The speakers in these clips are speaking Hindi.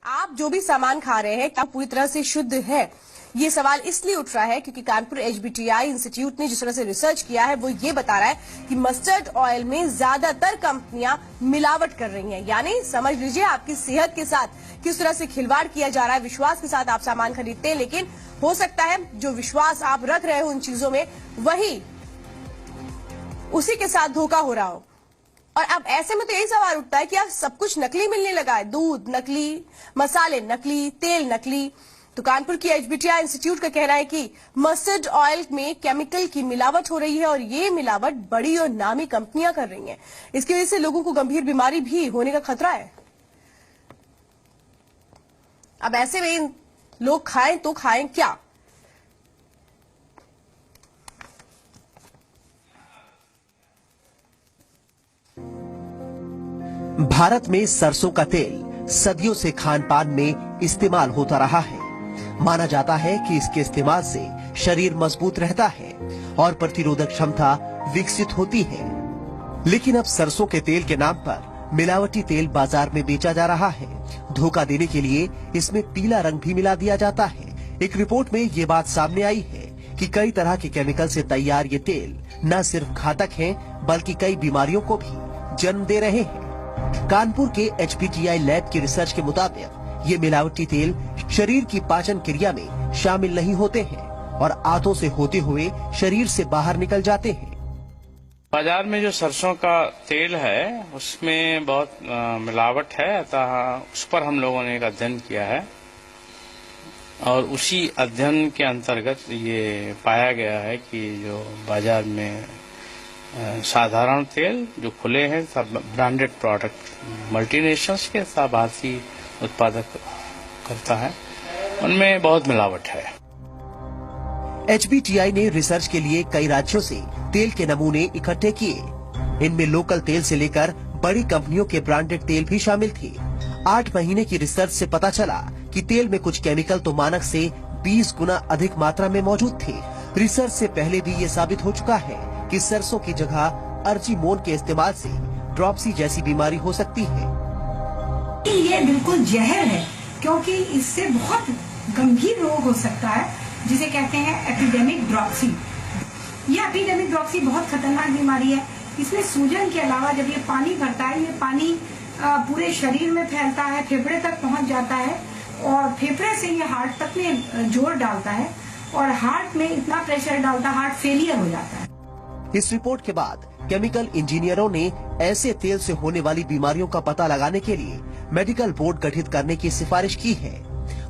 आप जो भी सामान खा रहे हैं क्या पूरी तरह से शुद्ध है? ये सवाल इसलिए उठ रहा है क्योंकि कानपुर एचबीटीआई इंस्टीट्यूट ने जिस तरह से रिसर्च किया है वो ये बता रहा है कि मस्टर्ड ऑयल में ज्यादातर कंपनियां मिलावट कर रही हैं। यानी समझ लीजिए आपकी सेहत के साथ किस तरह से खिलवाड़ किया जा रहा है। विश्वास के साथ आप सामान खरीदते हैं, लेकिन हो सकता है जो विश्वास आप रख रहे हो उन चीजों में वही उसी के साथ धोखा हो रहा हो। और अब ऐसे में तो यही सवाल उठता है कि अब सब कुछ नकली मिलने लगा है। दूध नकली, मसाले नकली, तेल नकली। तो कानपुर की एचबीटीआई इंस्टीट्यूट का कहना है कि मस्टर्ड ऑयल में केमिकल की मिलावट हो रही है और ये मिलावट बड़ी और नामी कंपनियां कर रही हैं। इसकी वजह से लोगों को गंभीर बीमारी भी होने का खतरा है। अब ऐसे में लोग खाएं तो खाएं क्या? भारत में सरसों का तेल सदियों से खान पान में इस्तेमाल होता रहा है। माना जाता है कि इसके इस्तेमाल से शरीर मजबूत रहता है और प्रतिरोधक क्षमता विकसित होती है। लेकिन अब सरसों के तेल के नाम पर मिलावटी तेल बाजार में बेचा जा रहा है। धोखा देने के लिए इसमें पीला रंग भी मिला दिया जाता है। एक रिपोर्ट में ये बात सामने आई है कि कई तरह के केमिकल से तैयार ये तेल न सिर्फ घातक है बल्कि कई बीमारियों को भी जन्म दे रहे हैं। कानपुर के एचबीटीआई लैब की रिसर्च के मुताबिक ये मिलावटी तेल शरीर की पाचन क्रिया में शामिल नहीं होते हैं और आंतों से होते हुए शरीर से बाहर निकल जाते हैं। बाजार में जो सरसों का तेल है उसमें बहुत मिलावट है, अतः उस पर हम लोगों ने एक अध्ययन किया है और उसी अध्ययन के अंतर्गत ये पाया गया है कि जो बाजार में साधारण तेल जो खुले हैं सब ब्रांडेड प्रोडक्ट मल्टीनेशनल्स के सब भारतीय उत्पादक करता है, उनमें बहुत मिलावट है। एचबीटीआई ने रिसर्च के लिए कई राज्यों से तेल के नमूने इकट्ठे किए। इनमें लोकल तेल से लेकर बड़ी कंपनियों के ब्रांडेड तेल भी शामिल थे। 8 महीने की रिसर्च से पता चला कि तेल में कुछ केमिकल तो मानक से 20 गुना अधिक मात्रा में मौजूद थे। रिसर्च से पहले भी ये साबित हो चुका है कि सरसों की जगह अर्जिमोन के इस्तेमाल से ड्रॉपसी जैसी बीमारी हो सकती है। ये बिल्कुल जहर है क्योंकि इससे बहुत गंभीर रोग हो सकता है जिसे कहते हैं एपिडेमिक ड्रॉपसी। ये एपिडेमिक ड्रॉपसी बहुत खतरनाक बीमारी है। इसमें सूजन के अलावा जब ये पानी भरता है, ये पानी पूरे शरीर में फैलता है, फेफड़े तक पहुंच जाता है और फेफड़े से ये हार्ट तक में जोर डालता है और हार्ट में इतना प्रेशर डालता है, हार्ट फेलियर हो जाता है। इस रिपोर्ट के बाद केमिकल इंजीनियरों ने ऐसे तेल से होने वाली बीमारियों का पता लगाने के लिए मेडिकल बोर्ड गठित करने की सिफारिश की है।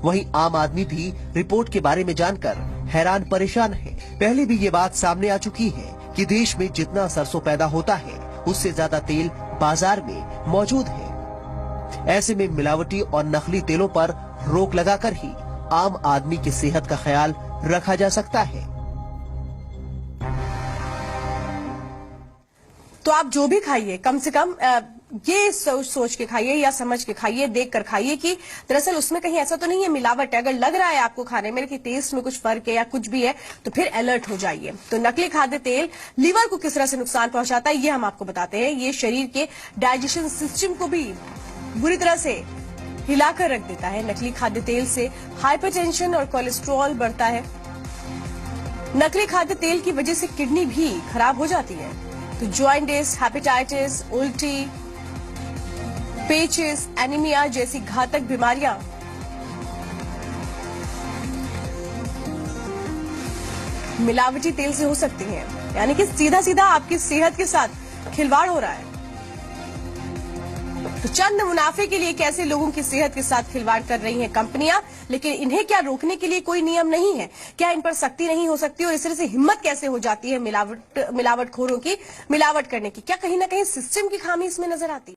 वहीं आम आदमी भी रिपोर्ट के बारे में जानकर हैरान परेशान है। पहले भी ये बात सामने आ चुकी है कि देश में जितना सरसों पैदा होता है उससे ज्यादा तेल बाजार में मौजूद है। ऐसे में मिलावटी और नकली तेलों पर रोक लगाकर ही आम आदमी की सेहत का ख्याल रखा जा सकता है। तो आप जो भी खाइए कम से कम ये सोच के खाइए या समझ के खाइए, देख कर खाइए कि दरअसल उसमें कहीं ऐसा तो नहीं है मिलावट है। अगर लग रहा है आपको खाने में कि टेस्ट में कुछ फर्क है या कुछ भी है तो फिर अलर्ट हो जाइए। तो नकली खाद्य तेल लीवर को किस तरह से नुकसान पहुंचाता है ये हम आपको बताते हैं। ये शरीर के डाइजेशन सिस्टम को भी बुरी तरह से हिलाकर रख देता है। नकली खाद्य तेल से हाइपरटेंशन और कोलेस्ट्रॉल बढ़ता है। नकली खाद्य तेल की वजह से किडनी भी खराब हो जाती है। तो जॉइंटिस, हेपेटाइटिस, उल्टी, पेचिस, एनीमिया जैसी घातक बीमारियां मिलावटी तेल से हो सकती हैं। यानी कि सीधा सीधा आपकी सेहत के साथ खिलवाड़ हो रहा है। तो चंद मुनाफे के लिए कैसे लोगों की सेहत के साथ खिलवाड़ कर रही हैं कंपनियां, लेकिन इन्हें क्या रोकने के लिए कोई नियम नहीं है? क्या इन पर सख्ती नहीं हो सकती और इस तरह से हिम्मत कैसे हो जाती है मिलावटखोरों की मिलावट करने की? क्या कहीं ना कहीं सिस्टम की खामी इसमें नजर आती है?